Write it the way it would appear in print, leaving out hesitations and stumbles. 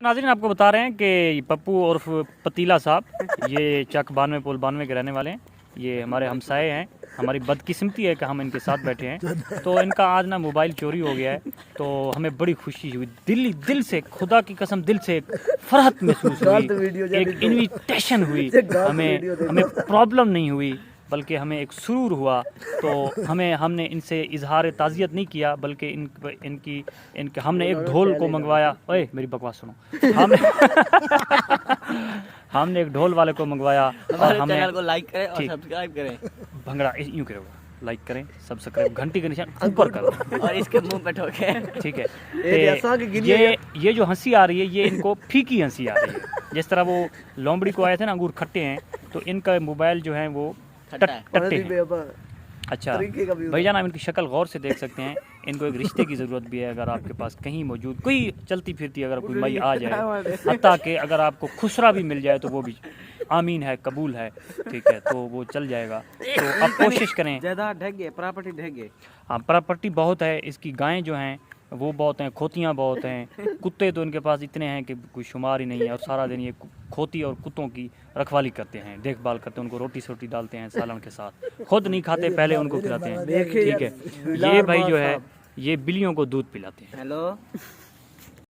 नाज़रीन आपको बता रहे हैं कि पप्पू और पतीला साहब ये चक 92 पुल 92 के रहने वाले हैं। ये हमारे हमसाए हैं। हमारी बदकिस्मती है कि हम इनके साथ बैठे हैं। तो इनका आज ना मोबाइल चोरी हो गया है, तो हमें बड़ी खुशी हुई, दिल से, खुदा की कसम दिल से एक फरहत महसूस हुई, एक इन्विटेशन हुई। हमें प्रॉब्लम नहीं हुई, बल्कि हमें एक सुरूर हुआ। तो हमने इनसे इजहार ताज़ियत नहीं किया, बल्कि इनके हमने एक ढोल को मंगवाया। ओए मेरी बकवास सुनो। हमने एक ढोल वाले को मंगवाया और हमें चैनल को लाइक करें और सब्सक्राइब करें। भंगड़ा यूँ करो, लाइक करें, सब्सक्राइब, घंटी के निशान ऊपर करो और इसके मुंह पे ठोके। ठीक है। ये जो हंसी आ रही है, ये इनको फीकी हंसी आ रही है। जिस तरह वो लोमड़ी को आए थे ना अंगूर खट्टे हैं, तो इनका मोबाइल जो है वो टट्टे हैं। अच्छा भाईजान, आप इनकी शक्ल गौर से देख सकते हैं। इनको एक रिश्ते की ज़रूरत भी है। अगर आपके पास कहीं मौजूद कोई चलती फिरती अगर कोई मई आ जाए, हत्ता कि अगर आपको खुसरा भी मिल जाए तो वो भी आमीन है, कबूल है, ठीक है, तो वो चल जाएगा। तो आप कोशिश करें। ज़्यादा ढेगे प्रॉपर्टी ढेगे। हाँ, प्रॉपर्टी बहुत है। इसकी गायें जो हैं वो बहुत हैं, खोतियाँ बहुत हैं, कुत्ते तो इनके पास इतने हैं कि कोई शुमार ही नहीं है। और सारा दिन ये खोती और कुत्तों की रखवाली करते हैं, देखभाल करते हैं, उनको रोटी सोटी डालते हैं सालन के साथ। खुद नहीं खाते, पहले उनको खिलाते हैं, ठीक है। ये भाई जो है ये बिल्लियों को दूध पिलाते हैं। हेलो।